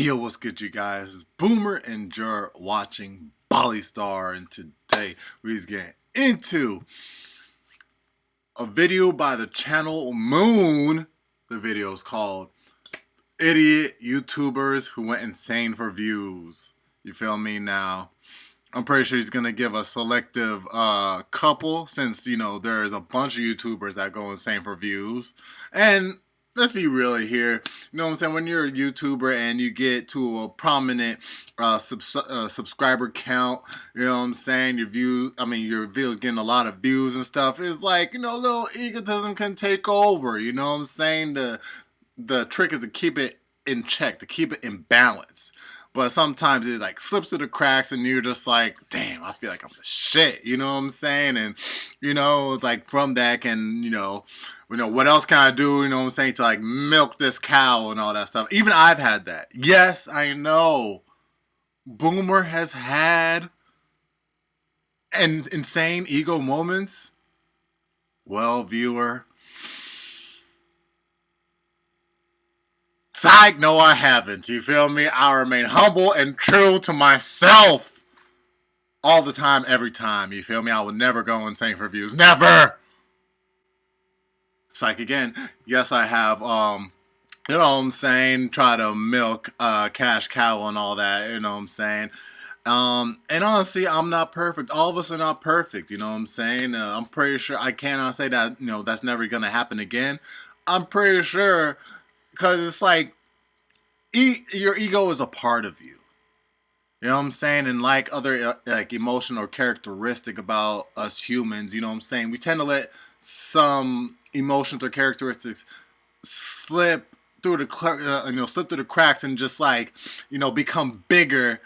Yo, what's good, you guys? It's Boomer and you're watching Bali Star, and today we're getting into a video by the channel Moon. The video is called Idiot YouTubers Who Went Insane for Views. You feel me? Now, I'm pretty sure he's gonna give a selective couple, since there's a bunch of YouTubers that go insane for views. And let's be real here. You know what I'm saying? When you're a YouTuber and you get to a prominent subscriber count, you know what I'm saying? Your video's getting a lot of views and stuff. It's like, little egotism can take over. You know what I'm saying? The trick is to keep it in check, to keep it in balance. But sometimes it like slips through the cracks and you're just like, damn, I feel like I'm the shit. You know what I'm saying? And, it's like from that can, what else can I do, you know what I'm saying, to like milk this cow and all that stuff. Even I've had that. Yes, I know. Boomer has had insane ego moments. Well, viewer. Psych, no I haven't. You feel me? I remain humble and true to myself. All the time, every time. You feel me? I will never go insane for views. Never! Psych again. Yes, I have, you know what I'm saying, try to milk cash cow and all that, you know what I'm saying. And honestly, I'm not perfect. All of us are not perfect, you know what I'm saying. I'm pretty sure I cannot say that, that's never going to happen again. I'm pretty sure, because it's like, your ego is a part of you. You know what I'm saying? And like other like emotion or characteristic about us humans, you know what I'm saying, we tend to let some emotions or characteristics slip through the cracks and just like, become bigger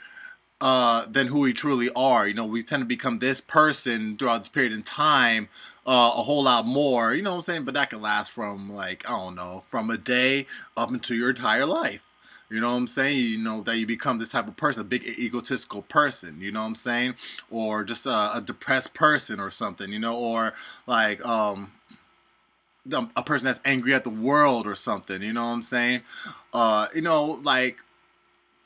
than who we truly are. We tend to become this person throughout this period in time a whole lot more, you know what I'm saying? But that can last from like, I don't know, from a day up into your entire life. You know what I'm saying? That you become this type of person, a big egotistical person, you know what I'm saying? Or just a depressed person or something, or like a person that's angry at the world or something, you know what I'm saying? Like,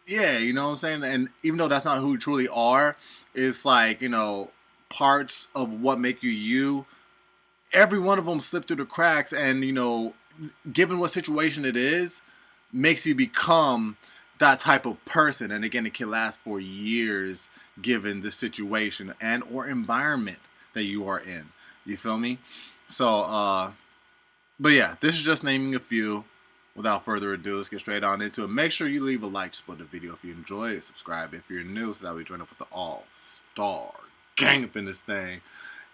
yeah, you know what I'm saying? And even though that's not who you truly are, it's like, parts of what make you you, every one of them slip through the cracks, and, given what situation it is, makes you become that type of person. And again, it can last for years given the situation and or environment that you are in. You feel me? So, but yeah, this is just naming a few. Without further ado, let's get straight on into it. Make sure you leave a like, support the video if you enjoy it, subscribe if you're new, so that we join up with the all-star gang up in this thing.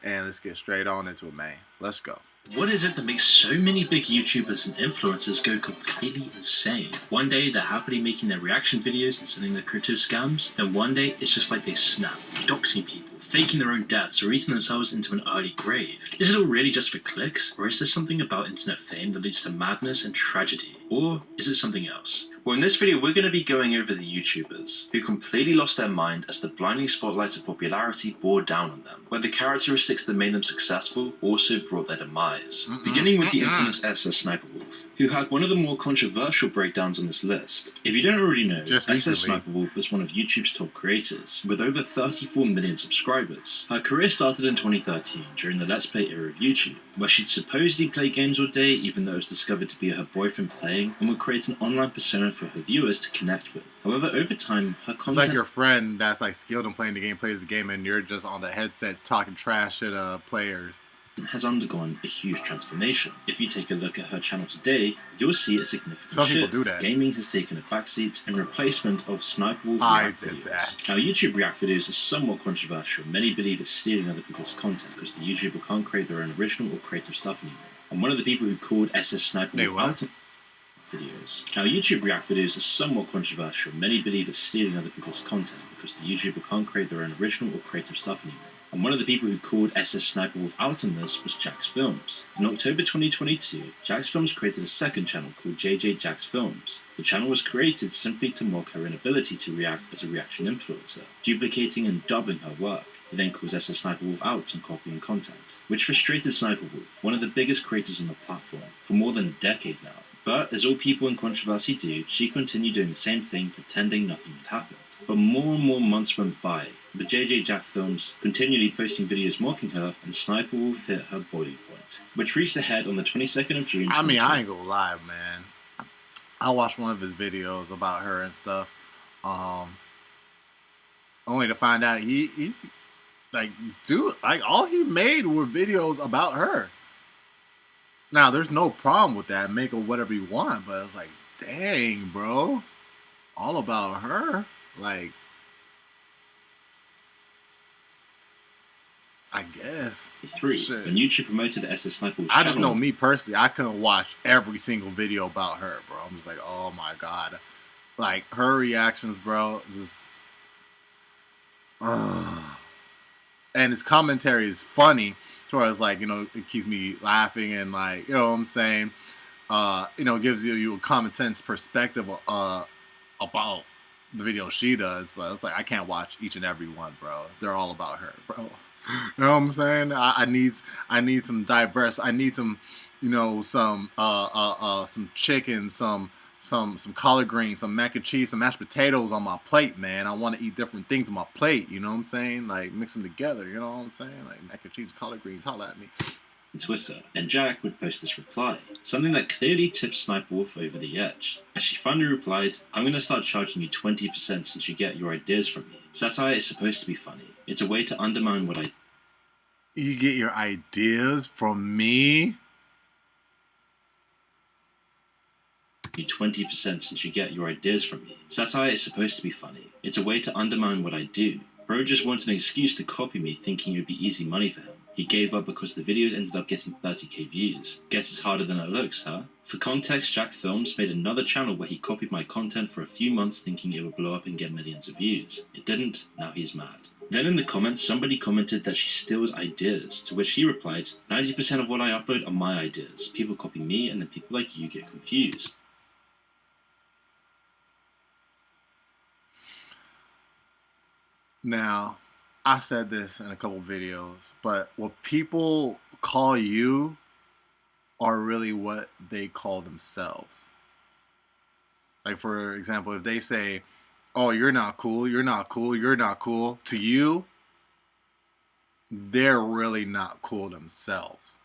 And let's get straight on into it, man. Let's go. What is it that makes so many big YouTubers and influencers go completely insane? One day they're happily making their reaction videos and sending their crypto scams, then one day it's just like they snap, doxing people, faking their own deaths, or eating themselves into an early grave. Is it all really just for clicks, or is there something about internet fame that leads to madness and tragedy? Or is it something else? Well, in this video we're going to be going over the YouTubers who completely lost their mind as the blinding spotlight of popularity bore down on them, where the characteristics that made them successful also brought their demise. Beginning with the infamous SS Sniper Wolf, who had one of the more controversial breakdowns on this list. If you don't already know, SS Sniper Wolf was one of YouTube's top creators, with over 34 million subscribers. Her career started in 2013 during the Let's Play era of YouTube, where she'd supposedly play games all day, even though it was discovered to be her boyfriend playing, and would create an online persona for her viewers to connect with. However, over time, her content... It's like your friend that's like skilled in playing the game, plays the game, and you're just on the headset talking trash at players. Has undergone a huge transformation. If you take a look at her channel today, you'll see a significant Some shift. people do that. Gaming has taken a backseat in replacement of Sniper Wolf React videos. That. Now, YouTube React videos are somewhat controversial. Many believe it's stealing other people's content because the YouTuber can't create their own original or creative stuff anymore. And one of the people who called SS Sniper Wolf out videos. Now, YouTube React videos are somewhat controversial. Many believe it's stealing other people's content because the YouTuber can't create their own original or creative stuff anymore. And one of the people who called SS Sniper Wolf out on this was Jax Films. In October 2022, Jax Films created a second channel called JJ Jax Films. The channel was created simply to mock her inability to react as a reaction influencer, duplicating and doubling her work. He then calls SS Sniper Wolf out on copying content, which frustrated Sniper Wolf, one of the biggest creators on the platform, for more than a decade now. But, as all people in controversy do, she continued doing the same thing, pretending nothing had happened. But more and more months went by, with JJ Jack Films continually posting videos mocking her, and Sniper Wolf hit her boiling point, which reached a head on the 22nd of June. I mean, I ain't gonna lie, man. I watched one of his videos about her and stuff, only to find out he like, dude, like all he made were videos about her. Now, there's no problem with that. Make whatever you want, but it's like, dang, bro, all about her. Like, I guess. 3. Shit. When YouTube promoted SS Sniper Wolf's I just channel, know me personally, I couldn't watch every single video about her, bro. I'm just like, oh my god, like her reactions, bro, just. And his commentary is funny, towards like, you know, it keeps me laughing and like, you know what I'm saying, you know, gives you a common sense perspective about the video she does. But it's like, I can't watch each and every one, bro. They're all about her, bro. You know what I'm saying? I need some diverse. I need some, you know, some chicken, some collard greens, some mac and cheese, some mashed potatoes on my plate, man. I want to eat different things on my plate. You know what I'm saying? Like, mix them together. You know what I'm saying? Like mac and cheese, collard greens. Holla at me. Twitter, and Jack would post this reply, something that clearly tipped Sniper Wolf over the edge, as she finally replied, "I'm going to start charging you 20% since you get your ideas from me. Satire is supposed to be funny. It's a way to undermine what I..." You get your ideas from me? You 20% since you get your ideas from me. Satire is supposed to be funny. It's a way to undermine what I do. Bro just wanted an excuse to copy me, thinking it would be easy money for him. He gave up because the videos ended up getting 30k views. Guess it's harder than it looks, huh? For context, Jack Films made another channel where he copied my content for a few months thinking it would blow up and get millions of views. It didn't, now he's mad. Then in the comments, somebody commented that she steals ideas, to which he replied, 90% of what I upload are my ideas. People copy me and then people like you get confused. Now, I said this in a couple videos, but what people call you are really what they call themselves. Like, for example, if they say, oh, you're not cool, you're not cool, you're not cool, to you, they're really not cool themselves.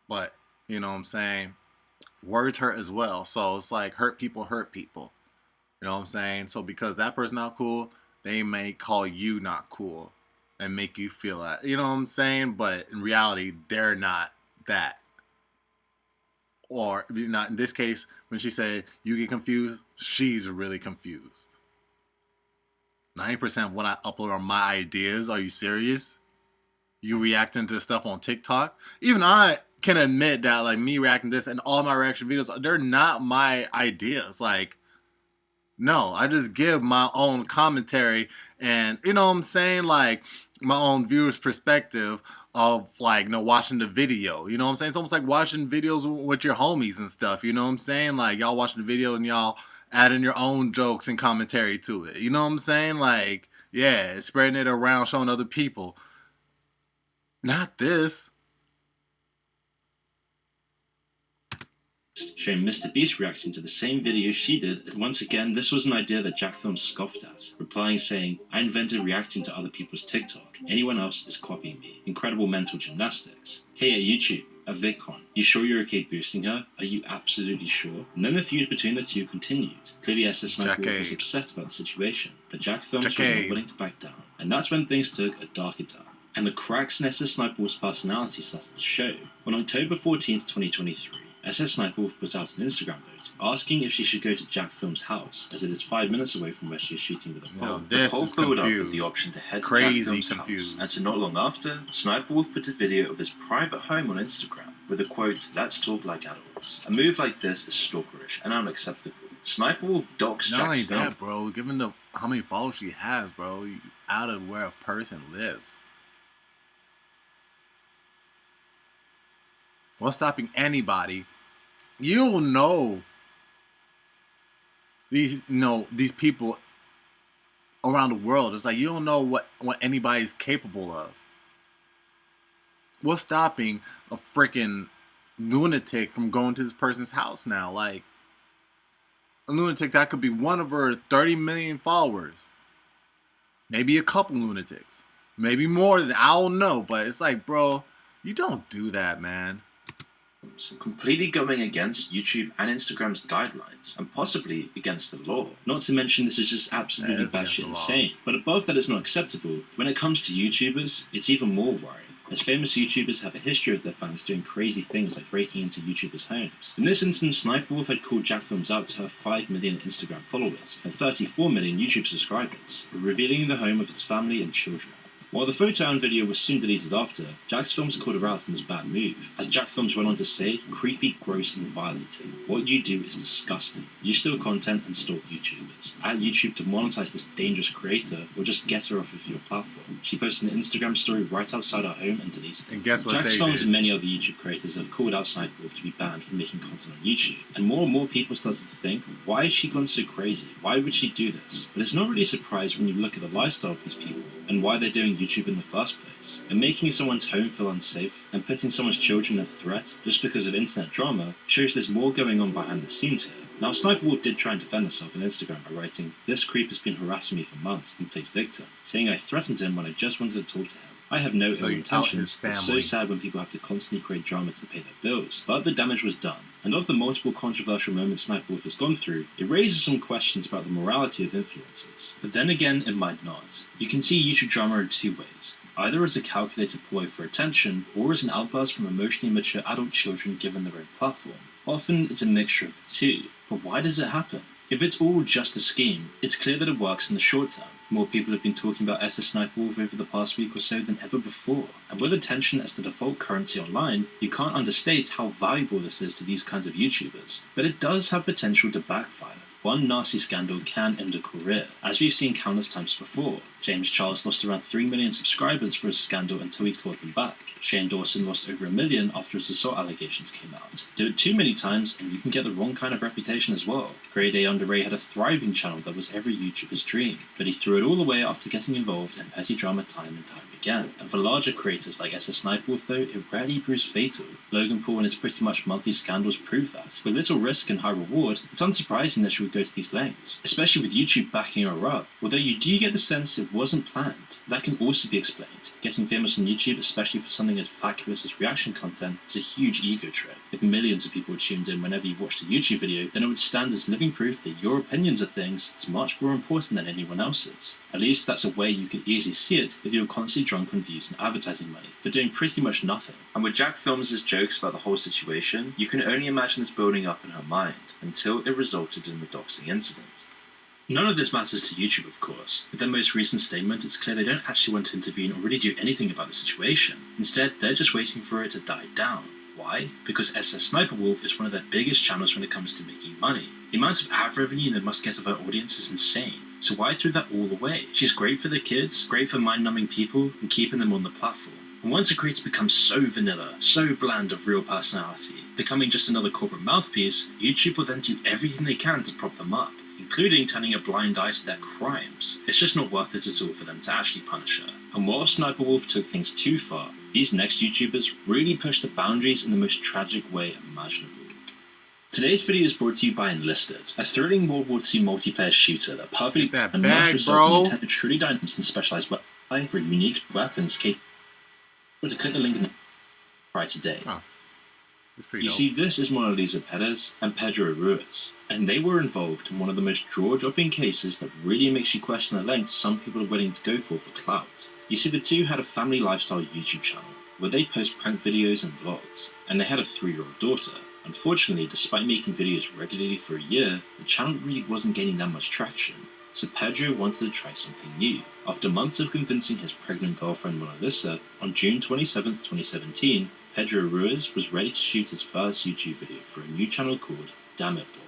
But, you know what I'm saying? Words hurt as well. So it's like, hurt people hurt people. You know what I'm saying? So because that person's not cool, they may call you not cool and make you feel that. You know what I'm saying? But in reality, they're not that. Or not in this case, when she said you get confused, she's really confused. 90% of what I upload are my ideas. Are you serious? You reacting to stuff on TikTok? Even I can admit that, like, me reacting to this and all my reaction videos, they're not my ideas. Like, no, I just give my own commentary and, you know what I'm saying, like, my own viewer's perspective of, like, you know, watching the video. You know what I'm saying? It's almost like watching videos with your homies and stuff. You know what I'm saying? Like, y'all watching the video and y'all adding your own jokes and commentary to it. You know what I'm saying? Like, yeah, spreading it around, showing other people. Not this. Showing Mr. Beast reacting to the same video she did, and once again this was an idea that Jack Films scoffed at, replying saying, I invented reacting to other people's TikTok, anyone else is copying me. Incredible mental gymnastics. Hey at YouTube, a VidCon, you sure you're okay boosting her? Are you absolutely sure? And then the feud between the two continued. Clearly SS Sniper Wolf was upset about the situation, but Jack Films was not willing to back down, and that's when things took a darker turn. And the cracks in SS Sniper Wolf's personality started to show. On October 14th, 2023, SS Sniper Wolf put out an Instagram vote asking if she should go to Jack Films' house, as it is 5 minutes away from where she is shooting with a pole. The poll followed up with the option to head to Jack Films' house, and so not long after, Sniper Wolf put a video of his private home on Instagram with a quote, "Let's talk like adults." A move like this is stalkerish and unacceptable. Sniper Wolf docs Jack's Not only film. that, bro, given how many followers she has, bro, out of where a person lives. What's stopping anybody? You'll know these people around the world. It's like you don't know what anybody's capable of. What's stopping a freaking lunatic from going to this person's house now? Like, a lunatic that could be one of her 30 million followers. Maybe a couple lunatics. Maybe more than, I don't know. But it's like, bro, you don't do that, man. Completely going against YouTube and Instagram's guidelines, and possibly against the law. Not to mention, this is just absolutely batshit insane. But above that, it's not acceptable. When it comes to YouTubers, it's even more worrying, as famous YouTubers have a history of their fans doing crazy things like breaking into YouTubers' homes. In this instance, Sniper Wolf had called Jack Films out to her 5 million Instagram followers and 34 million YouTube subscribers, revealing the home of his family and children. While the photo and video was soon deleted after, Jack's Films called her out on this bad move. As Jack Films went on to say, creepy, gross and violating. What you do is disgusting. You steal content and stalk YouTubers. At YouTube to monetize this dangerous creator or just get her off of your platform. She posted an Instagram story right outside her home and deleted it. And guess what Jack's they Films did? and many other YouTube creators have called out Sniper Wolf to be banned from making content on YouTube. And more people started to think, why has she gone so crazy? Why would she do this? But it's not really a surprise when you look at the lifestyle of these people and why they're doing YouTube in the first place. And making someone's home feel unsafe and putting someone's children at threat just because of internet drama shows there's more going on behind the scenes here. Now, Sniper Wolf did try and defend herself on Instagram by writing, "This creep has been harassing me for months," and plays victim, saying I threatened him when I just wanted to talk to him. I have no ill intentions. It's so sad when people have to constantly create drama to pay their bills. But the damage was done. And of the multiple controversial moments Sniper Wolf has gone through, it raises some questions about the morality of influencers. But then again, it might not. You can see YouTube drama in two ways. Either as a calculated ploy for attention, or as an outburst from emotionally mature adult children given their own platform. Often, it's a mixture of the two. But why does it happen? If it's all just a scheme, it's clear that it works in the short term. More people have been talking about SS Sniper Wolf over the past week or so than ever before. And with attention as the default currency online, you can't understate how valuable this is to these kinds of YouTubers. But it does have potential to backfire. One nasty scandal can end a career, as we've seen countless times before. James Charles lost around 3 million subscribers for his scandal until he clawed them back. Shane Dawson lost over 1 million after his assault allegations came out. Do it too many times and you can get the wrong kind of reputation as well. Grade A Under Ray had a thriving channel that was every YouTuber's dream, but he threw it all away after getting involved in petty drama time and time again. And for larger creators like SS Sniper Wolf though, it rarely proves fatal. Logan Paul and his pretty much monthly scandals prove that. With little risk and high reward, it's unsurprising that she would go to these lengths, especially with YouTube backing her up. Although you do get the sense it wasn't planned. That can also be explained. Getting famous on YouTube, especially for something as vacuous as reaction content, is a huge ego trip. If millions of people tuned in whenever you watched a YouTube video, then it would stand as living proof that your opinions of things is much more important than anyone else's. At least that's a way you could easily see it if you were constantly drunk on views and advertising money for doing pretty much nothing. And with Jack Films' jokes about the whole situation, you can only imagine this building up in her mind, until it resulted in the doxing incident. None of this matters to YouTube, of course. With their most recent statement, it's clear they don't actually want to intervene or really do anything about the situation. Instead, they're just waiting for it to die down. Why? Because SS Sniper Wolf is one of their biggest channels when it comes to making money. The amount of ad revenue they must get of her audience is insane. So why throw that all away? She's great for the kids, great for mind-numbing people, and keeping them on the platform. And once a creator becomes so vanilla, so bland of real personality, becoming just another corporate mouthpiece, YouTube will then do everything they can to prop them up, including turning a blind eye to their crimes. It's just not worth it at all for them to actually punish her. And while Sniper Wolf took things too far, these next YouTubers really pushed the boundaries in the most tragic way imaginable. Today's video is brought to you by Enlisted, a thrilling World War II multiplayer shooter that perfectly immerses yourself in intended truly dynamic and specialized weapons for unique weapons capable to click the link in the right today. Oh. You see, this is Mona Lisa Perez and Pedro Ruiz, and they were involved in one of the most jaw-dropping cases that really makes you question the lengths some people are willing to go for clout. You see, the two had a family lifestyle YouTube channel, where they post prank videos and vlogs, and they had a 3-year-old daughter. Unfortunately, despite making videos regularly for a year, the channel really wasn't gaining that much traction, so Pedro wanted to try something new. After months of convincing his pregnant girlfriend Mona Lisa, on June 27, 2017, Pedro Ruiz was ready to shoot his first YouTube video for a new channel called Damn It Boy.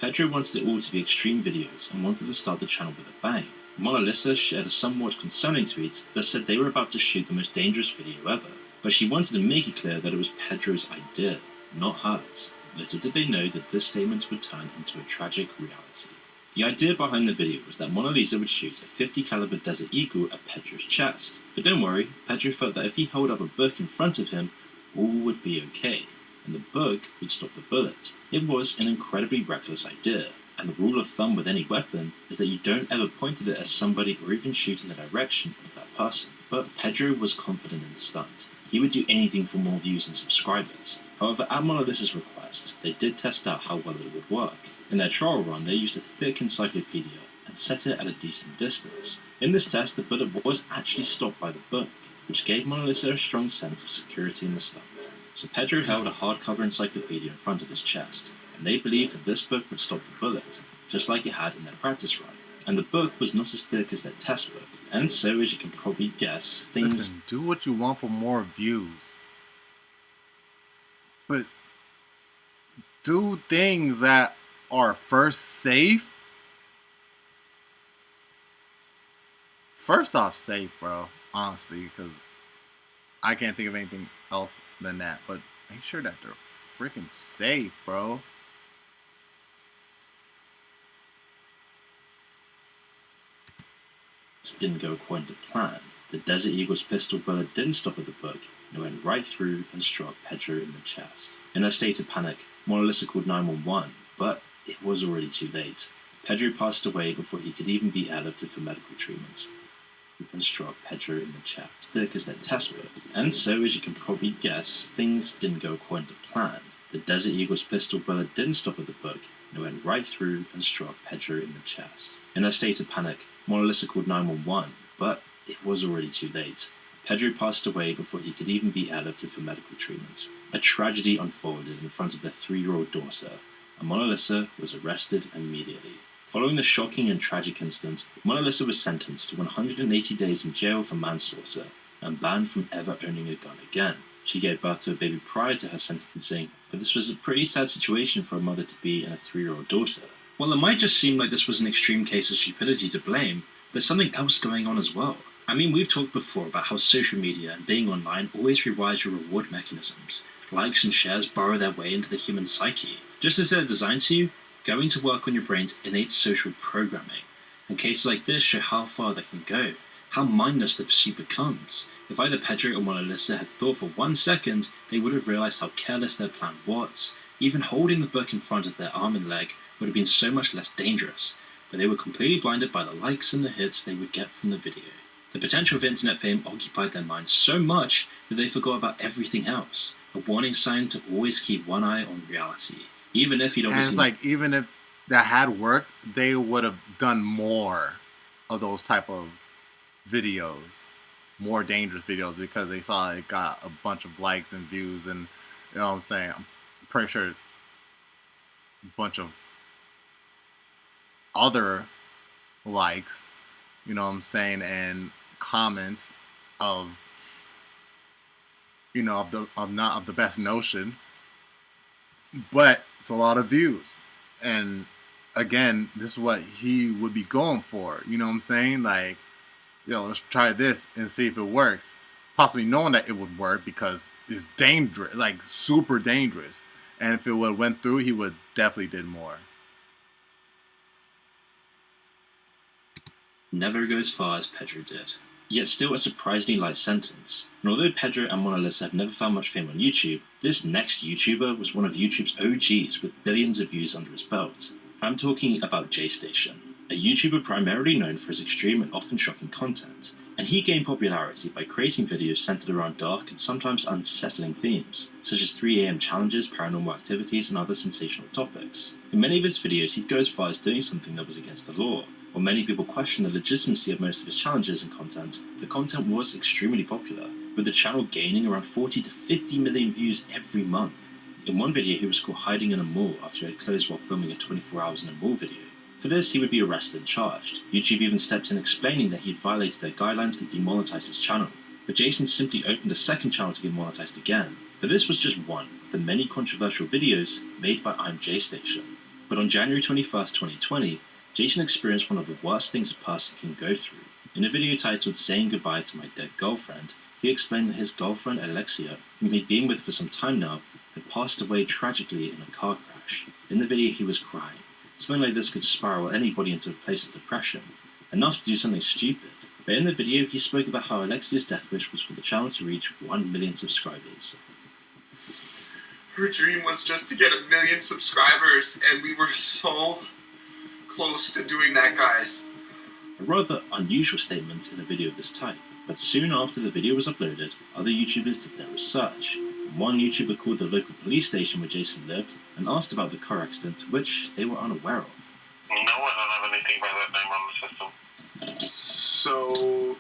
Pedro wanted it all to be extreme videos and wanted to start the channel with a bang. Mona Lisa shared a somewhat concerning tweet that said they were about to shoot the most dangerous video ever, but she wanted to make it clear that it was Pedro's idea, not hers. Little did they know that this statement would turn into a tragic reality. The idea behind the video was that Mona Lisa would shoot a .50 caliber Desert Eagle at Pedro's chest. But don't worry, Pedro felt that if he held up a book in front of him, all would be okay, and the book would stop the bullet. It was an incredibly reckless idea, and the rule of thumb with any weapon is that you don't ever point at it at somebody or even shoot in the direction of that person. But Pedro was confident in the stunt. He would do anything for more views and subscribers. However, at Mona Lisa's request, they did test out how well it would work. In their trial run, they used a thick encyclopedia and set it at a decent distance. In this test, the bullet was actually stopped by the book, which gave Mona Lisa a strong sense of security in the stunt. So Pedro held a hardcover encyclopedia in front of his chest, and they believed that this book would stop the bullet, just like it had in their practice run. And the book was not as thick as their test book, and so, as you can probably guess, things... Listen, do what you want for more views. But do things that are first safe. First off, safe, bro. Honestly, because I can't think of anything else than that. But make sure that they're freaking safe, bro. didn't go according to plan. The Desert Eagle's pistol bullet didn't stop at the book, and it went right through and struck Pedro in the chest. In a state of panic, Mona Lisa called 911, but it was already too late. Pedro passed away before he could even be airlifted for medical treatment, and struck Pedro in the chest. Thick as their test book, and so, as you can probably guess, things didn't go according to plan. The Desert Eagle's pistol bullet didn't stop at the book, and it went right through and struck Pedro in the chest. In a state of panic, Mona Lisa called 911, but it was already too late. Pedro passed away before he could even be airlifted for medical treatment. A tragedy unfolded in front of their 3-year-old daughter, and Mona Lisa was arrested immediately. Following the shocking and tragic incident, Mona Lisa was sentenced to 180 days in jail for manslaughter and banned from ever owning a gun again. She gave birth to a baby prior to her sentencing, but this was a pretty sad situation for a mother to be in a 3-year-old daughter. While it might just seem like this was an extreme case of stupidity to blame, there's something else going on as well. I mean, we've talked before about how social media and being online always rewires your reward mechanisms. Likes and shares burrow their way into the human psyche. Just as they're designed to, going to work on your brain's innate social programming. And cases like this show how far they can go, how mindless the pursuit becomes. If either Pedro or Mona Lisa had thought for 1 second, they would have realized how careless their plan was. Even holding the book in front of their arm and leg would have been so much less dangerous, but they were completely blinded by the likes and the hits they would get from the video. The potential of internet fame occupied their minds so much that they forgot about everything else, a warning sign to always keep one eye on reality. Even if you'd obviously... And it's like, even if that had worked, they would have done more of those type of videos, more dangerous videos, because they saw it got a bunch of likes and views, and you know what I'm saying, I'm pretty sure a bunch of other likes, you know what I'm saying, and comments of, you know, of not of the best notion, but it's a lot of views. And again, this is what he would be going for, you know what I'm saying, like, yo, let's try this and see if it works, possibly knowing that it would work because it's dangerous, like super dangerous, and if it would have went through, he would definitely did more. Never go as far as Pedro did. Yet still a surprisingly light sentence. And although Pedro and Mona Lisa have never found much fame on YouTube, this next YouTuber was one of YouTube's OGs with billions of views under his belt. I'm talking about JStation, a YouTuber primarily known for his extreme and often shocking content. And he gained popularity by creating videos centered around dark and sometimes unsettling themes, such as 3 AM challenges, paranormal activities, and other sensational topics. In many of his videos, he'd go as far as doing something that was against the law. While many people question the legitimacy of most of his challenges and content, the content was extremely popular, with the channel gaining around 40 to 50 million views every month. In one video, he was caught hiding in a mall after he had closed while filming a 24 hours in a mall video. For this, he would be arrested and charged. YouTube even stepped in explaining that he had violated their guidelines and demonetized his channel, but Jason simply opened a second channel to get monetized again. But this was just one of the many controversial videos made by I'm JStation. But on January 21st, 2020, Jason experienced one of the worst things a person can go through. In a video titled "Saying Goodbye to My Dead Girlfriend," he explained that his girlfriend Alexia, whom he'd been with for some time now, had passed away tragically in a car crash. In the video he was crying, Something like this could spiral anybody into a place of depression, enough to do something stupid. But in the video, he spoke about how Alexia's death wish was for the channel to reach 1 million subscribers. Her dream was just to get 1 million subscribers, and we were so close to doing that, guys. A rather unusual statement in a video of this type, but soon after the video was uploaded, other YouTubers did their research. One YouTuber called the local police station where Jason lived and asked about the car accident, to which they were unaware of. No, I don't have anything by that name on the system. So,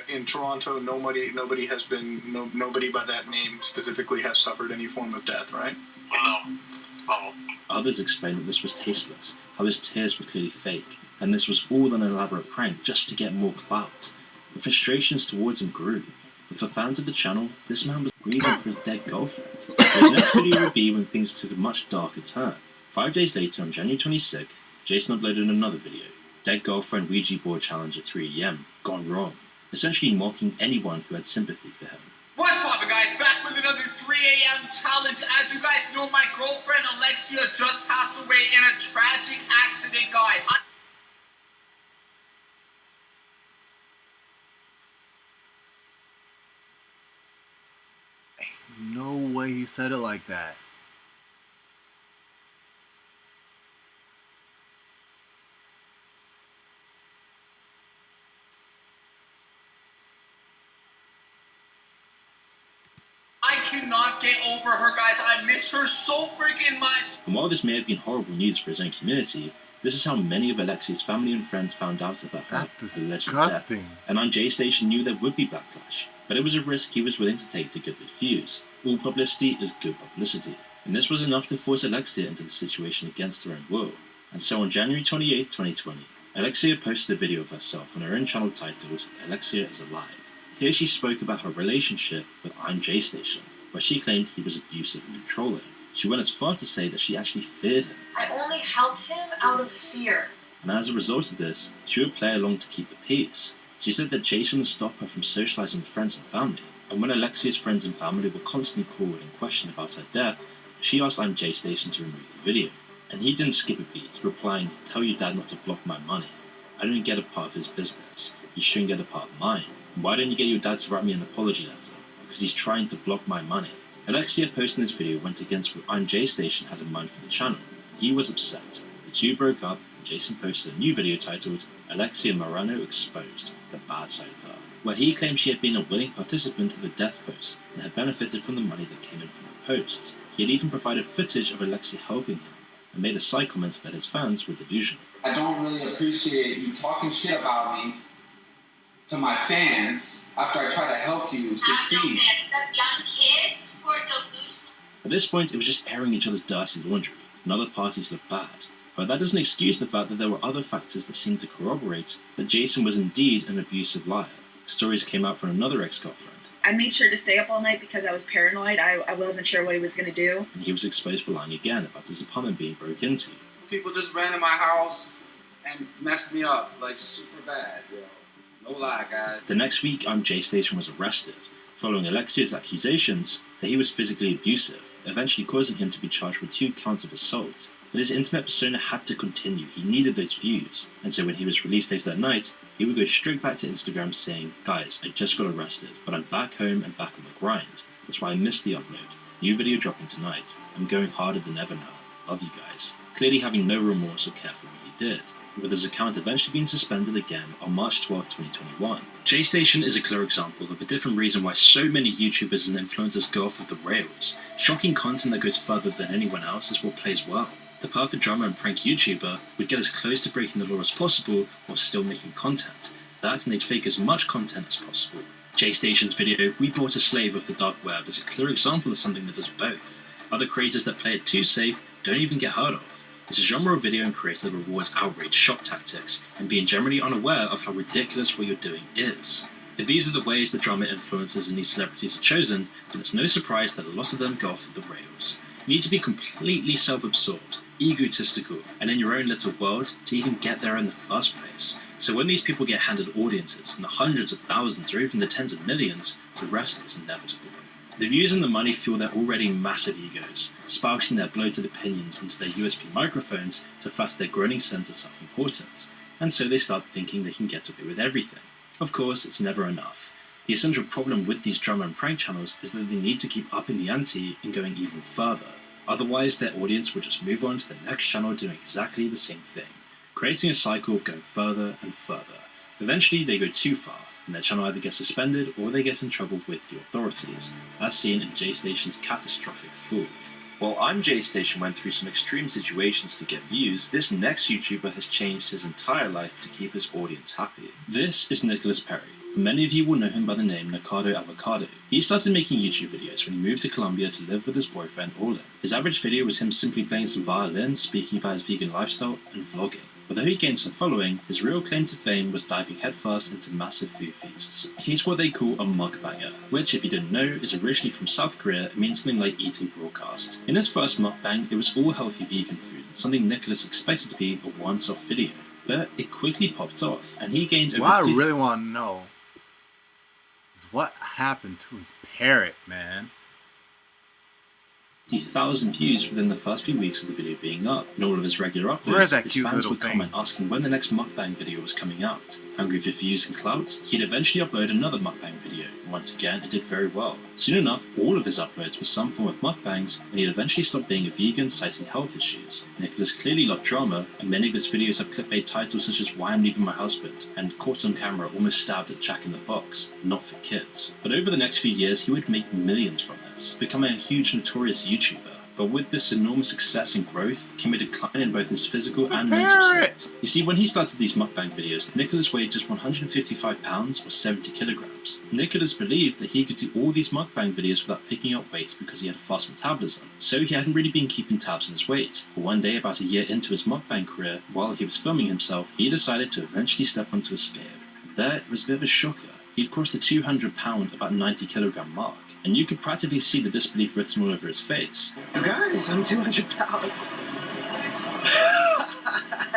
in Toronto, nobody by that name specifically has suffered any form of death, right? No. Others explained that this was tasteless, how his tears were clearly fake, and this was all an elaborate prank just to get more clout. The frustrations towards him grew, but for fans of the channel, this man was grieving for his dead girlfriend. His next video would be when things took a much darker turn. 5 days later, on January 26th, Jason uploaded another video, Dead Girlfriend Ouija Board Challenge at 3 AM, gone wrong, essentially mocking anyone who had sympathy for him. What's poppin', guys? Back with another 3 AM challenge. As you guys know, my girlfriend Alexia just passed away in a tragic accident, guys. No way he said it like that. I cannot get over her, guys. I miss her so freaking much. And while this may have been horrible news for his own community, this is how many of Alexia's family and friends found out about her That's alleged disgusting. death. And on J Station knew there would be backlash, but it was a risk he was willing to take to get good views. All publicity is good publicity, and this was enough to force Alexia into the situation against her own will. And so on January 28, 2020, Alexia posted a video of herself on her own channel titled Alexia is Alive. Here she spoke about her relationship with I'm J Station, where she claimed he was abusive and controlling. She went as far to say that she actually feared him. I only helped him out of fear. And as a result of this, she would play along to keep the peace. She said that Jason would stop her from socializing with friends and family, and when Alexia's friends and family were constantly called and questioned about her death, she asked I'm J Station to remove the video. And he didn't skip a beat, replying, "Tell your dad not to block my money. I don't get a part of his business. You shouldn't get a part of mine. Why don't you get your dad to write me an apology letter? Because he's trying to block my money." Alexia posting this video went against what I'm J Station had in mind for the channel. He was upset. The two broke up, and Jason posted a new video titled Alexia Morano Exposed, the Bad Side of Her, where he claimed she had been a willing participant of the death post and had benefited from the money that came in from the posts. He had even provided footage of Alexia helping him, and made a side comment that his fans were delusional. I don't really appreciate you talking shit about me to my fans after I try to help you succeed. At this point, it was just airing each other's dirty laundry, and other parties looked bad. But that doesn't excuse the fact that there were other factors that seemed to corroborate that Jason was indeed an abusive liar. Stories came out from another ex-girlfriend. I made sure to stay up all night because I was paranoid. I wasn't sure what he was going to do. And he was exposed for lying again about his apartment being broke into. People just ran in my house and messed me up, like super bad, yo. No lie, guys. The next week, J Station was arrested, following Alexia's accusations that he was physically abusive, eventually causing him to be charged with 2 counts of assault. But his internet persona had to continue, he needed those views, and so when he was released later that night, he would go straight back to Instagram saying, "Guys, I just got arrested, but I'm back home and back on the grind. That's why I missed the upload. New video dropping tonight. I'm going harder than ever now. Love you guys." Clearly having no remorse or care for what he did, with his account eventually being suspended again on March 12, 2021. J Station is a clear example of a different reason why so many YouTubers and influencers go off of the rails. Shocking content that goes further than anyone else is what plays well. The perfect drama and prank YouTuber would get as close to breaking the law as possible while still making content. That and they'd fake as much content as possible. J Station's video, "We Bought a Slave of the Dark Web," is a clear example of something that does both. Other creators that play it too safe don't even get heard of. It's a genre of video and creator that rewards outrage, shock tactics, and being generally unaware of how ridiculous what you're doing is. If these are the ways that drama influencers and these celebrities are chosen, then it's no surprise that a lot of them go off the rails. You need to be completely self-absorbed, egotistical, and in your own little world to even get there in the first place. So when these people get handed audiences in the hundreds of thousands or even the tens of millions, the rest is inevitable. The views and the money fuel their already massive egos, spouting their bloated opinions into their USB microphones to flatter their growing sense of self-importance, and so they start thinking they can get away with everything. Of course, it's never enough. The essential problem with these drama and prank channels is that they need to keep upping the ante and going even further. Otherwise, their audience will just move on to the next channel doing exactly the same thing, creating a cycle of going further and further. Eventually, they go too far, and their channel either gets suspended or they get in trouble with the authorities, as seen in J-Station's catastrophic fall. While I'm J-Station went through some extreme situations to get views, this next YouTuber has changed his entire life to keep his audience happy. This is Nicholas Perry. Many of you will know him by the name Nikado Avocado. He started making YouTube videos when he moved to Colombia to live with his boyfriend Orlin. His average video was him simply playing some violin, speaking about his vegan lifestyle, and vlogging. Although he gained some following, his real claim to fame was diving headfirst into massive food feasts. He's what they call a mukbanger, which, if you didn't know, is originally from South Korea and means something like eating broadcast. In his first mukbang, it was all healthy vegan food, something Nicholas expected to be a once-off video. But it quickly popped off, and he gained over What I really want to know is what happened to his parrot, man. 50,000 views within the first few weeks of the video being up. In all of his regular uploads, Where's that his cute fans little would comment asking when the next mukbang video was coming out. Hungry for views and clout, he'd eventually upload another mukbang video, and once again it did very well. Soon enough, all of his uploads were some form of mukbangs, and he'd eventually stopped being a vegan, citing health issues. Nicholas clearly loved drama, and many of his videos have clickbait titles such as Why I'm Leaving My Husband, and Caught on Camera Almost Stabbed at Jack in the Box, not for kids. But over the next few years he would make millions from this, becoming a huge notorious YouTuber. But with this enormous success and growth came a decline in both his physical and mental state. You see, when he started these mukbang videos, Nicholas weighed just 155 pounds or 70 kilograms. Nicholas believed that he could do all these mukbang videos without picking up weight because he had a fast metabolism, so he hadn't really been keeping tabs on his weight. But one day, about a year into his mukbang career, while he was filming himself, he decided to eventually step onto a scale. There, it was a bit of a shocker. He'd crossed the 200 pound, about 90 kilogram mark, and you could practically see the disbelief written all over his face. You guys, I'm 200 pounds.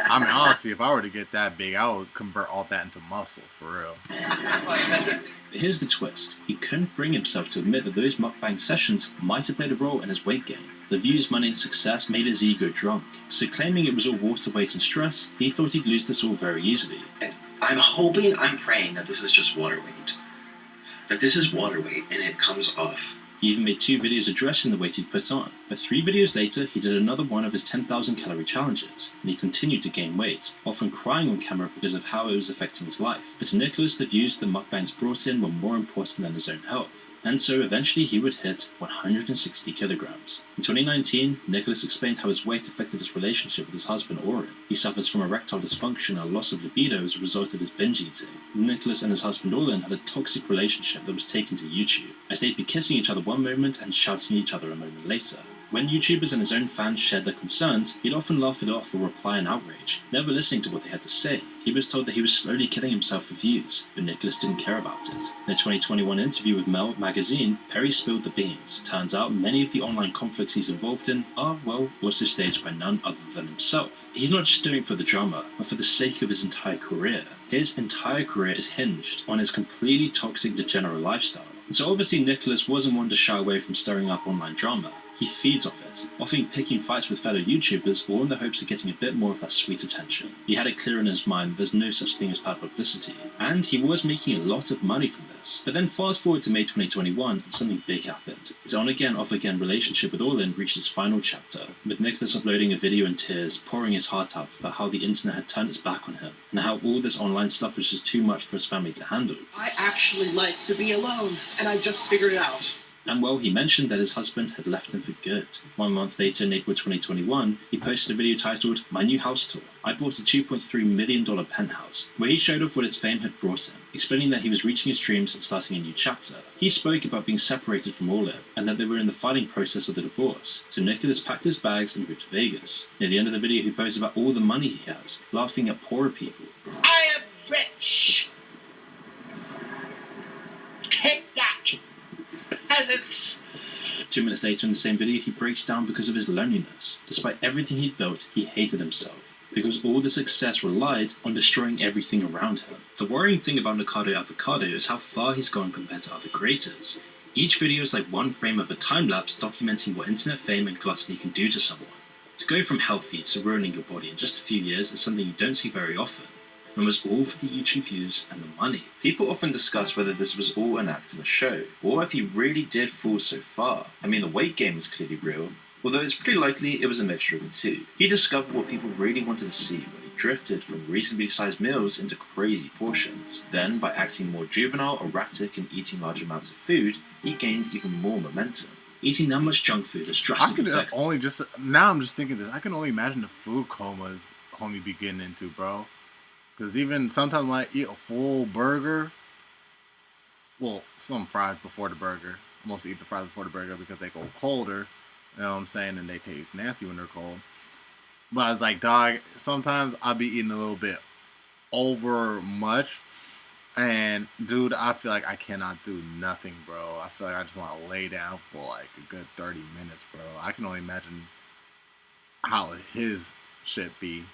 I mean, honestly, if I were to get that big, I would convert all that into muscle, for real. But here's the twist. He couldn't bring himself to admit that those mukbang sessions might have played a role in his weight gain. The views, money, and success made his ego drunk, so claiming it was all water, weight, and stress, he thought he'd lose this all very easily. I'm hoping, I'm praying that this is just water weight. That this is water weight and it comes off. He even made 2 videos addressing the weight he'd put on, but 3 videos later he did another one of his 10,000 calorie challenges, and he continued to gain weight, often crying on camera because of how it was affecting his life. But to Nicholas, the views the mukbangs brought in were more important than his own health, and so eventually he would hit 160 kilograms. In 2019, Nicholas explained how his weight affected his relationship with his husband Oren. He suffers from erectile dysfunction and a loss of libido as a result of his binge eating. Nicholas and his husband Orlin had a toxic relationship that was taken to YouTube, as they'd be kissing each other one moment and shouting at each other a moment later. When YouTubers and his own fans shared their concerns, he'd often laugh it off or reply in outrage, never listening to what they had to say. He was told that he was slowly killing himself for views, but Nicholas didn't care about it. In a 2021 interview with Mel magazine, Perry spilled the beans. Turns out many of the online conflicts he's involved in are, well, also staged by none other than himself. He's not just doing it for the drama, but for the sake of his entire career. His entire career is hinged on his completely toxic, degenerate lifestyle. And so obviously Nicholas wasn't one to shy away from stirring up online drama. He feeds off it, often picking fights with fellow YouTubers all in the hopes of getting a bit more of that sweet attention. He had it clear in his mind that there's no such thing as bad publicity, and he was making a lot of money from this. But then fast forward to May 2021 and something big happened. His on-again, off-again relationship with Orlin reached its final chapter, with Nicholas uploading a video in tears, pouring his heart out about how the internet had turned its back on him, and how all this online stuff was just too much for his family to handle. I actually like to be alone, and I just figured it out. And well, he mentioned that his husband had left him for good. 1 month later, in April 2021, he posted a video titled, "My New House Tour. I bought a $2.3 million penthouse," where he showed off what his fame had brought him, explaining that he was reaching his dreams and starting a new chapter. He spoke about being separated from Orlin, and that they were in the filing process of the divorce, so Nicholas packed his bags and moved to Vegas. Near the end of the video, he posted about all the money he has, laughing at poorer people. I am rich. Take that, peasants. 2 minutes later in the same video, he breaks down because of his loneliness. Despite everything he'd built, he hated himself, because all the success relied on destroying everything around him. The worrying thing about Nikado Avocado is how far he's gone compared to other creators. Each video is like one frame of a time-lapse documenting what internet fame and gluttony can do to someone. To go from healthy to ruining your body in just a few years is something you don't see very often. And was all for the YouTube views and the money. People often discuss whether this was all an act in a show, or if he really did fall so far. I mean, the weight gain was clearly real, although it's pretty likely it was a mixture of the two. He discovered what people really wanted to see when he drifted from reasonably sized meals into crazy portions. Then, by acting more juvenile, erratic, and eating large amounts of food, he gained even more momentum. Eating that much junk food is drastically I could now I'm just thinking this. I can only imagine the food comas homie be getting into, bro. Because even sometimes when I eat a full burger, well, some fries before the burger. I mostly eat the fries before the burger because they go colder. You know what I'm saying? And they taste nasty when they're cold. But I was like, dog, sometimes I'll be eating a little bit over much. And, dude, I feel like I cannot do nothing, bro. I feel like I just want to lay down for like a good 30 minutes, bro. I can only imagine how his shit be.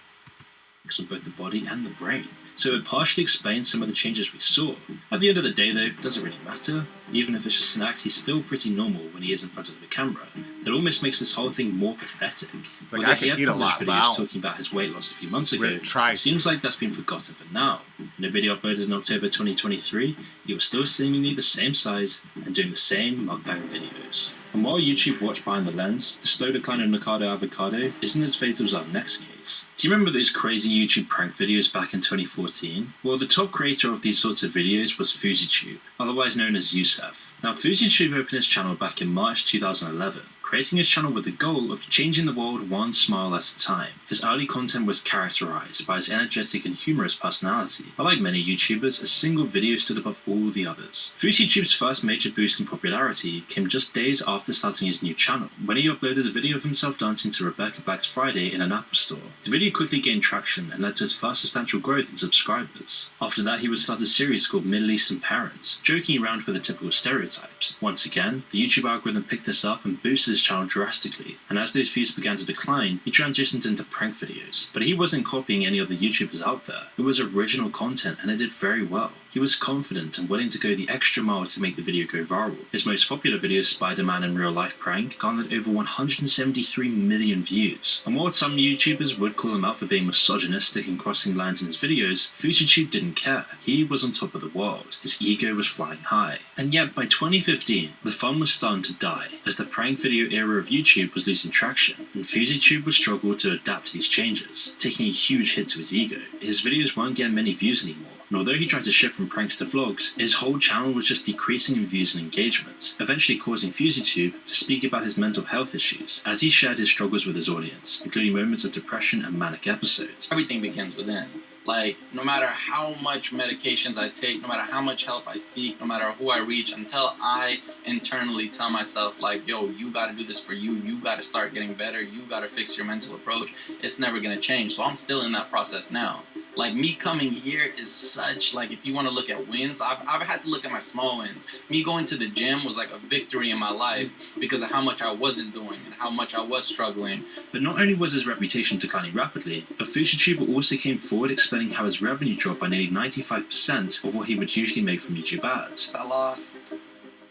On both the body and the brain, so it would partially explain some of the changes we saw. At the end of the day though, it doesn't really matter. Even if it's just an act, he's still pretty normal when he is in front of the camera. That almost makes this whole thing more pathetic. It's like I can eat a lot, videos talking about his weight loss a few months ago, it seems like that's been forgotten for now. In a video uploaded in October 2023, he was still seemingly the same size and doing the same mukbang videos. And while YouTube watched Behind the Lens, the slow decline of Nikado Avocado isn't as fatal as our next case. Do you remember those crazy YouTube prank videos back in 2014? Well, the top creator of these sorts of videos was FouseyTube, otherwise known as Youssef. Now, FouseyTube opened his channel back in March 2011, creating his channel with the goal of changing the world one smile at a time. His early content was characterized by his energetic and humorous personality. Unlike many YouTubers, a single video stood above all the others. FouseyTube's first major boost in popularity came just days after starting his new channel, when he uploaded a video of himself dancing to Rebecca Black's Friday in an Apple store. The video quickly gained traction and led to his first substantial growth in subscribers. After that, he would start a series called Middle Eastern Parents, joking around with the typical stereotypes. Once again, the YouTube algorithm picked this up and boosted his channel drastically, and as those views began to decline, he transitioned into prank videos. But he wasn't copying any other YouTubers out there. It was original content and it did very well. He was confident and willing to go the extra mile to make the video go viral. His most popular video, Spider-Man in Real Life Prank, garnered over 173 million views. And while some YouTubers would call him out for being misogynistic and crossing lines in his videos, FouseyTube didn't care. He was on top of the world. His ego was flying high. And yet, by 2015, the fun was starting to die, as the prank video era of YouTube was losing traction, and FouseyTube would struggle to adapt to these changes, taking a huge hit to his ego. His videos weren't getting many views anymore. And although he tried to shift from pranks to vlogs, his whole channel was just decreasing in views and engagement, eventually causing FouseyTube to speak about his mental health issues, as he shared his struggles with his audience, including moments of depression and manic episodes. Everything begins within. Like, no matter how much medications I take, no matter how much help I seek, no matter who I reach, until I internally tell myself, like, yo, you gotta do this for you, you gotta start getting better, you gotta fix your mental approach, it's never gonna change. So I'm still in that process now. Like, me coming here is such, like, if you want to look at wins, I've had to look at my small wins. Me going to the gym was like a victory in my life because of how much I wasn't doing and how much I was struggling. But not only was his reputation declining rapidly, but FouseyTube also came forward explaining how his revenue dropped by nearly 95% of what he would usually make from YouTube ads. I lost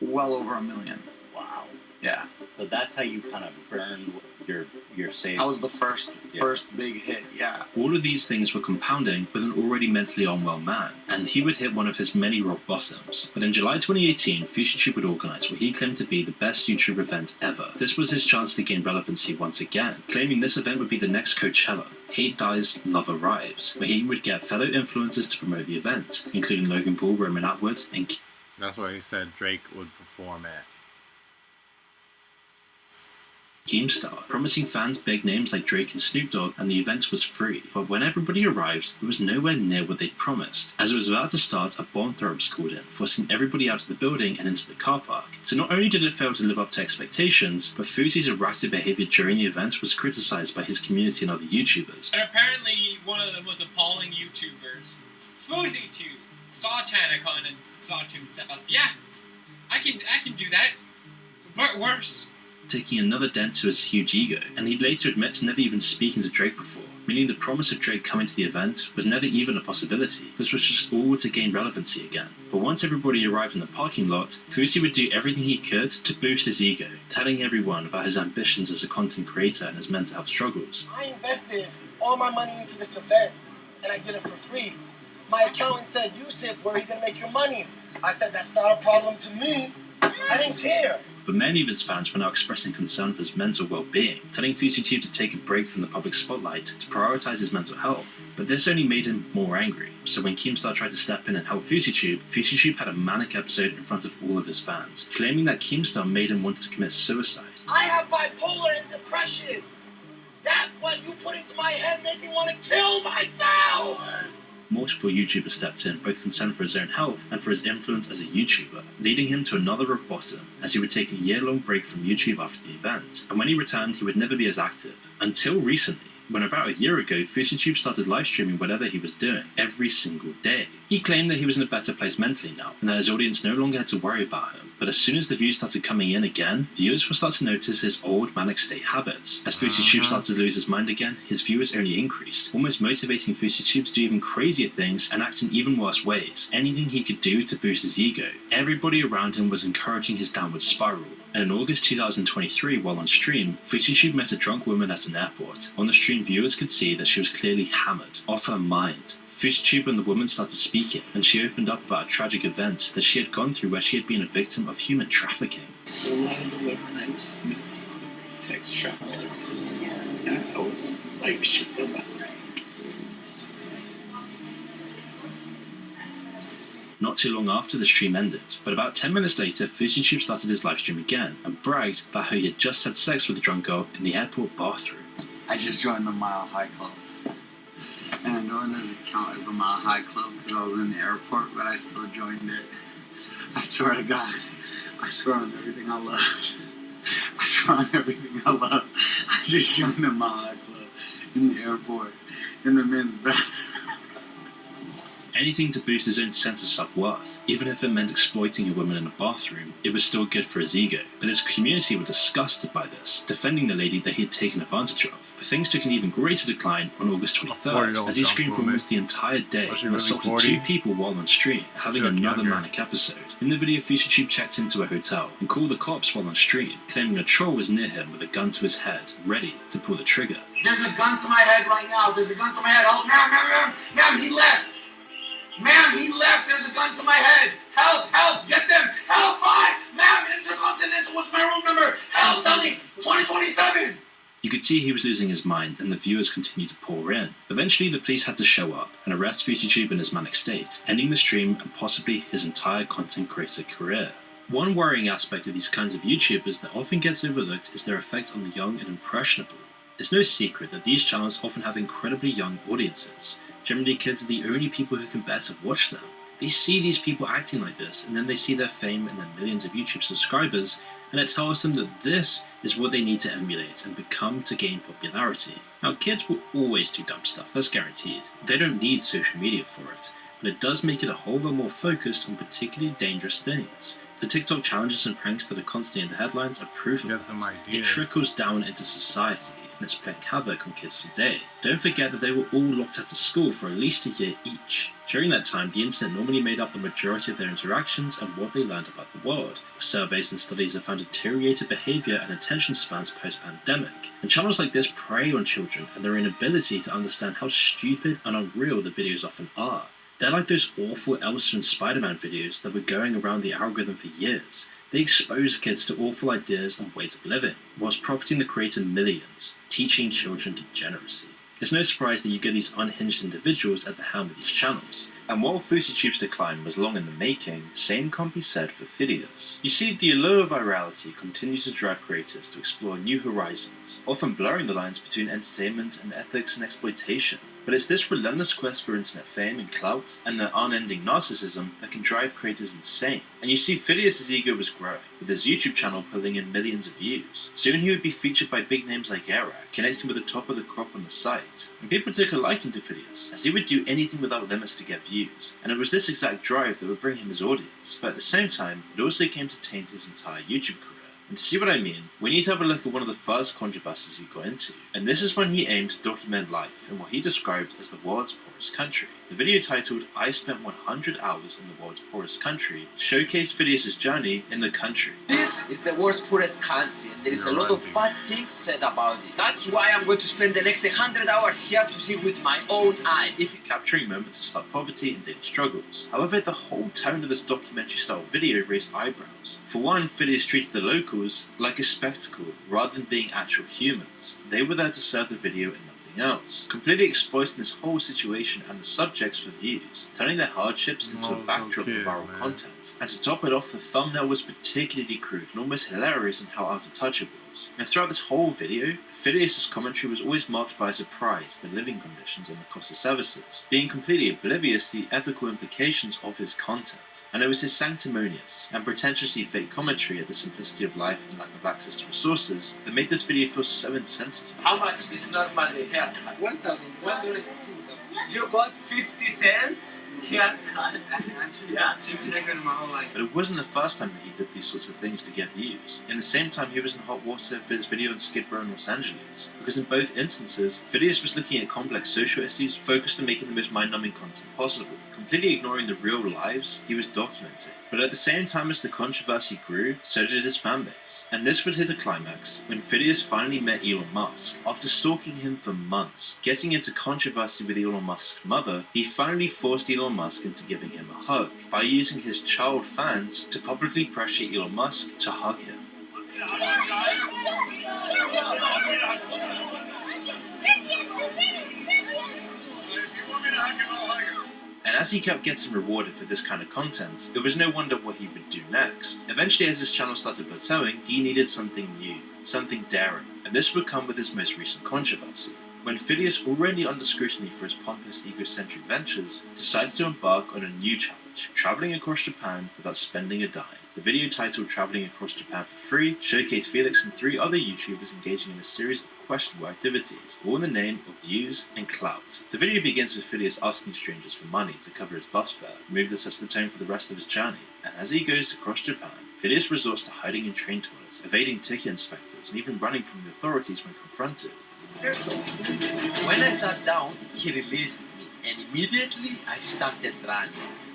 well over $1 million. Wow. Yeah. So that's how you kind of burned your savings. That was the first big hit, yeah. All of these things were compounding with an already mentally unwell man, and he would hit one of his many rock bottoms. But in July 2018, FouseyTube would organise what he claimed to be the best YouTube event ever. This was his chance to gain relevancy once again, claiming this event would be the next Coachella. Hate Dies, Love Arrives, where he would get fellow influencers to promote the event, including Logan Paul, Roman Atwood, and that's why he said Drake would perform at Keemstar, promising fans big names like Drake and Snoop Dogg, and the event was free. But when everybody arrived, it was nowhere near what they'd promised. As it was about to start, a bomb threat was called in, forcing everybody out of the building and into the car park. So not only did it fail to live up to expectations, but Fousey's erratic behavior during the event was criticized by his community and other YouTubers. And apparently one of the most appalling YouTubers, FouseyTube, saw Tanacon and thought to himself, yeah, I can do that, but worse. Taking another dent to his huge ego, and he'd later admit to never even speaking to Drake before. meaning the promise of Drake coming to the event was never even a possibility. This was just all to gain relevancy again. But once everybody arrived in the parking lot, Fousey would do everything he could to boost his ego, telling everyone about his ambitions as a content creator and his mental health struggles. I invested all my money into this event, and I did it for free. My accountant said, Yusuf, where are you going to make your money? I said, that's not a problem to me. I didn't care. But many of his fans were now expressing concern for his mental well-being, telling FouseyTube to take a break from the public spotlight to prioritise his mental health. But this only made him more angry, so when Keemstar tried to step in and help FouseyTube had a manic episode in front of all of his fans, claiming that Keemstar made him want to commit suicide. I have bipolar and depression. That what you put into my head made me want to kill myself. Multiple YouTubers stepped in, both concerned for his own health and for his influence as a YouTuber, leading him to another rock bottom, as he would take a year-long break from YouTube after the event, and when he returned he would never be as active, until recently, when about a year ago FouseyTube started live streaming whatever he was doing, every single day. He claimed that he was in a better place mentally now, and that his audience no longer had to worry about him, but as soon as the views started coming in again, viewers would start to notice his old manic state habits. As FouseyTube started to lose his mind again, his viewers only increased, almost motivating FouseyTube to do even crazier things and act in even worse ways, anything he could do to boost his ego. Everybody around him was encouraging his downward spiral. And in August 2023, while on stream, FouseyTube met a drunk woman at an airport. On the stream, viewers could see that she was clearly hammered, off her mind. FouseyTube and the woman started speaking, and she opened up about a tragic event that she had gone through where she had been a victim of human trafficking. So a lot of the women I was meeting sex trafficking, and I was like shit about it. Not too long after the stream ended, but about 10 minutes later, FouseyTube started his livestream again and bragged about how he had just had sex with a drunk girl in the airport bathroom. I just joined the Mile High Club. And I know it doesn't count as the Mile High Club because I was in the airport, but I still joined it. I swear to God, I swear on everything I love. I swear on everything I love. I just joined the Mile High Club in the airport, in the men's bathroom. Anything to boost his own sense of self-worth. Even if it meant exploiting a woman in a bathroom, it was still good for his ego. But his community were disgusted by this, defending the lady that he had taken advantage of. But things took an even greater decline on August 23rd, as he screamed for almost the entire day and assaulted 2 people while on stream, having another manic episode. In the video, FouseyTube checked into a hotel and called the cops while on stream, claiming a troll was near him with a gun to his head, ready to pull the trigger. There's a gun to my head right now. There's a gun to my head. Oh, ma'am, he left. Ma'am, he left. There's a gun to my head. Help, get them. Help, ma'am, Intercontinental, what's my room number? Help, tell me, 2027. You could see he was losing his mind, and the viewers continued to pour in. Eventually, the police had to show up and arrest FouseyTube in his manic state, ending the stream and possibly his entire content creator career. One worrying aspect of these kinds of YouTubers that often gets overlooked is their effect on the young and impressionable. It's no secret that these channels often have incredibly young audiences. Generally, kids are the only people who can bear to watch them. They see these people acting like this, and then they see their fame and their millions of YouTube subscribers, and it tells them that this is what they need to emulate and become to gain popularity. Now, kids will always do dumb stuff, that's guaranteed. They don't need social media for it, but it does make it a whole lot more focused on particularly dangerous things. The TikTok challenges and pranks that are constantly in the headlines are proof of that. It trickles down into society, and it's playing havoc on kids today. Don't forget that they were all locked out of school for at least a year each. During that time, the internet normally made up the majority of their interactions and what they learned about the world. Surveys and studies have found deteriorated behaviour and attention spans post-pandemic. And channels like this prey on children and their inability to understand how stupid and unreal the videos often are. They're like those awful Elsa and Spider-Man videos that were going around the algorithm for years. They expose kids to awful ideas and ways of living, whilst profiting the creator millions, teaching children degeneracy. It's no surprise that you get these unhinged individuals at the helm of these channels. And while FouseyTube's decline was long in the making, same can't be said for Phidias. You see, the allure of virality continues to drive creators to explore new horizons, often blurring the lines between entertainment and ethics and exploitation. But it's this relentless quest for internet fame and clout, and their unending narcissism that can drive creators insane. And you see Phidias' ego was growing, with his YouTube channel pulling in millions of views. Soon he would be featured by big names like Era, connecting with the top of the crop on the site. And people took a liking to Phidias, as he would do anything without limits to get views, and it was this exact drive that would bring him his audience. But at the same time, it also came to taint his entire YouTube career. And to see what I mean, we need to have a look at one of the first controversies he got into, and this is when he aimed to document life in what he described as the world's poorest country. The video titled "I Spent 100 Hours in the World's Poorest Country" showcased Phidias' journey in the country. This is the world's poorest country, and there is a lot of bad things said about it. That's why I'm going to spend the next 100 hours here to see with my own eyes. Capturing moments of stark poverty and daily struggles. However, the whole tone of this documentary-style video raised eyebrows. For one, Phidias treated the locals like a spectacle rather than being actual humans. They were there to serve the video and nothing else, completely exploiting this whole situation and the subjects for views, turning their hardships into a backdrop of viral content. And to top it off, the thumbnail was particularly crude and almost hilarious in how out of touch it was. And throughout this whole video, Phidias' commentary was always marked by surprise, the living conditions and the cost of services, being completely oblivious to the ethical implications of his content. And it was his sanctimonious and pretentiously fake commentary at the simplicity of life and lack of access to resources that made this video feel so insensitive. How much is normal haircut? $1,000. You got 50 cents? Haircut. Yeah, my whole life. But it wasn't the first time that he did these sorts of things to get views. In the same time, he was in hot water for his video on Skid Row in Los Angeles, because in both instances, Phidias was looking at complex social issues focused on making the most mind-numbing content possible, completely ignoring the real lives he was documenting. But at the same time as the controversy grew, so did his fanbase. And this would hit a climax when Phidias finally met Elon Musk. After stalking him for months, getting into controversy with Elon Musk's mother, he finally forced Elon Musk into giving him a hug by using his child fans to publicly pressure Elon Musk to hug him. And as he kept getting rewarded for this kind of content, it was no wonder what he would do next. Eventually, as his channel started plateauing, he needed something new, something daring, and this would come with his most recent controversy, when Phidias, already under scrutiny for his pompous, egocentric ventures, decided to embark on a new challenge, travelling across Japan without spending a dime. The video titled "Travelling Across Japan for Free" showcased Felix and 3 other YouTubers engaging in a series of questionable activities, all in the name of views and clout. The video begins with Phidias asking strangers for money to cover his bus fare, a move that sets the tone for the rest of his journey. And as he goes across Japan, Phidias resorts to hiding in train toilets, evading ticket inspectors, and even running from the authorities when confronted. When I sat down, he released me, and immediately I started running.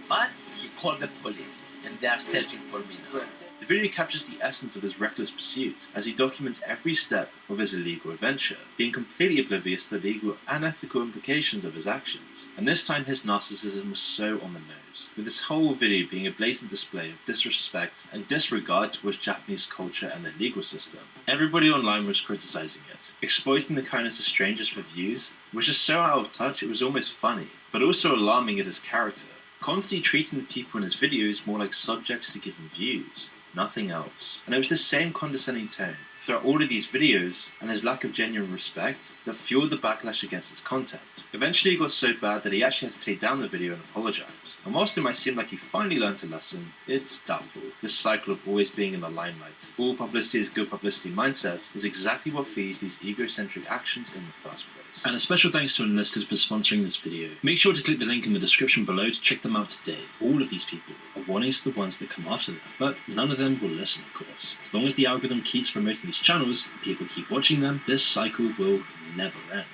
But he called the police, and they are searching for me now. The video captures the essence of his reckless pursuit, as he documents every step of his illegal adventure, being completely oblivious to the legal and ethical implications of his actions. And this time his narcissism was so on the nose, with this whole video being a blatant display of disrespect and disregard towards Japanese culture and their legal system. Everybody online was criticizing it, exploiting the kindness of strangers for views, which is so out of touch it was almost funny, but also alarming at his character, constantly treating the people in his videos more like subjects to give him views, nothing else. And it was the same condescending tone throughout all of these videos, and his lack of genuine respect, that fueled the backlash against his content. Eventually it got so bad that he actually had to take down the video and apologize. And whilst it might seem like he finally learned a lesson, it's doubtful. This cycle of always being in the limelight, all publicity is good publicity mindset, is exactly what feeds these egocentric actions in the first place. And a special thanks to Enlisted for sponsoring this video. Make sure to click the link in the description below to check them out today. All of these people are warnings to the ones that come after them, but none of them will listen, of course. As long as the algorithm keeps promoting these channels, and people keep watching them, this cycle will never end.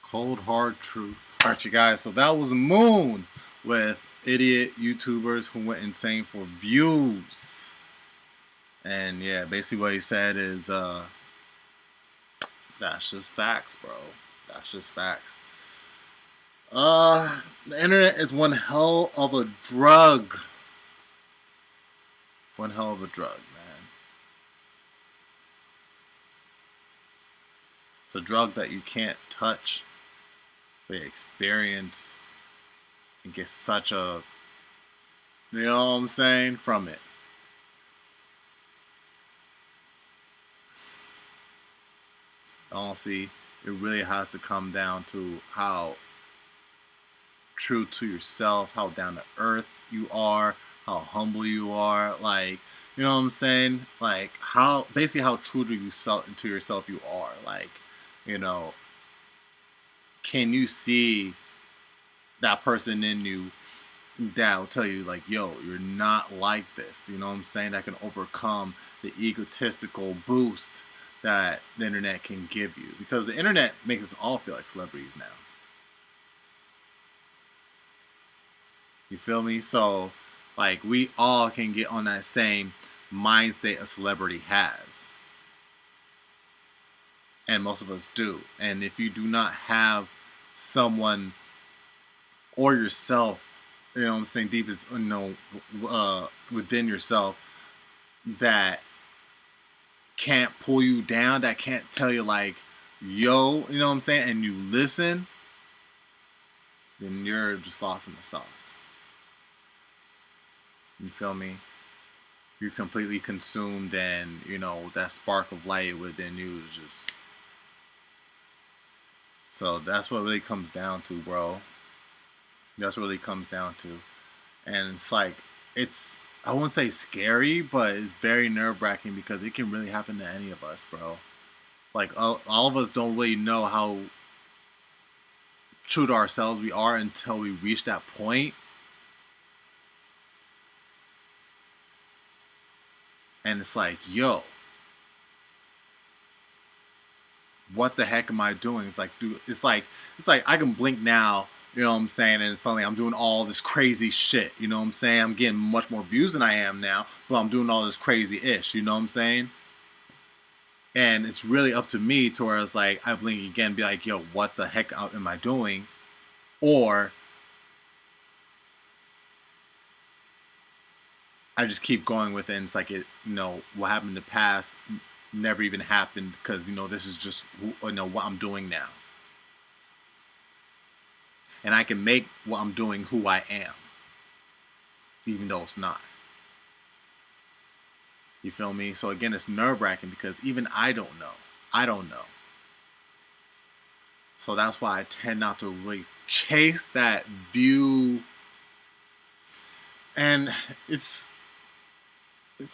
Cold hard truth. Alright, you guys, so that was Moon with idiot YouTubers who went insane for views. And yeah, basically what he said is that's just facts, bro. That's just facts. The internet is one hell of a drug. One hell of a drug, man. It's a drug that you can't touch, but experience and get such a, you know what I'm saying, from it. Honestly, it really has to come down to how true to yourself, how down to earth you are, how humble you are, like, you know what I'm saying? Like, how, basically how true to yourself you are. Like, you know, can you see that person in you that will tell you like, yo, you're not like this. You know what I'm saying? That can overcome the egotistical boost that the internet can give you, because the internet makes us all feel like celebrities now. You feel me? So like we all can get on that same mind state a celebrity has, and most of us do. And if you do not have someone or yourself, you know what I'm saying, deep is, you know, within yourself, that can't pull you down, that can't tell you like, yo, you know what I'm saying, and you listen, then you're just lost in the sauce. You feel me? You're completely consumed, and you know that spark of light within you is just. So that's what it really comes down to, bro. That's what it really comes down to. And it's like, it's, I wouldn't say scary, but it's very nerve-wracking because it can really happen to any of us, bro. Like, all of us don't really know how true to ourselves we are until we reach that point. And it's like, yo, what the heck am I doing? It's like, dude, it's like I can blink now, you know what I'm saying, and suddenly I'm doing all this crazy shit, you know what I'm saying? I'm getting much more views than I am now, but I'm doing all this crazy ish, you know what I'm saying? And it's really up to me to where it's like, I blink again, be like, yo, what the heck am I doing? Or I just keep going with it, and it's like, it, you know, what happened in the past never even happened, because, you know, this is just, you know, what I'm doing now. And I can make what I'm doing who I am, even though it's not. You feel me? So again, it's nerve-wracking because even I don't know. I don't know. So that's why I tend not to really chase that view. And it's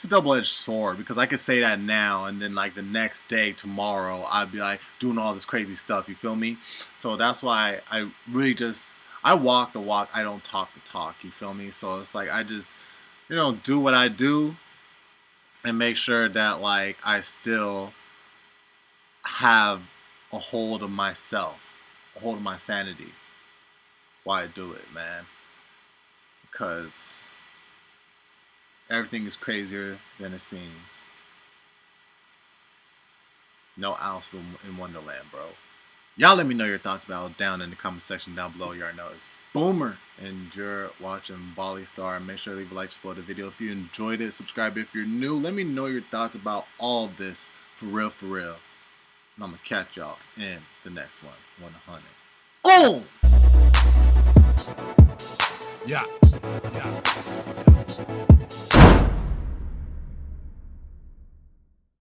a double-edged sword, because I could say that now, and then like the next day, tomorrow, I'd be like doing all this crazy stuff. You feel me? So that's why I really just, I walk the walk, I don't talk the talk. You feel me? So it's like I just, you know, do what I do and make sure that like I still have a hold of myself, a hold of my sanity while I do it, man. Because everything is crazier than it seems. No Alice in Wonderland, bro. Y'all let me know your thoughts about it down in the comment section down below. You already know it's Boomer, and you're watching Bali Star. Make sure to leave a like, support the video if you enjoyed it. Subscribe if you're new. Let me know your thoughts about all of this, for real, for real. And I'm gonna catch y'all in the next one. 100. Oh! Yeah.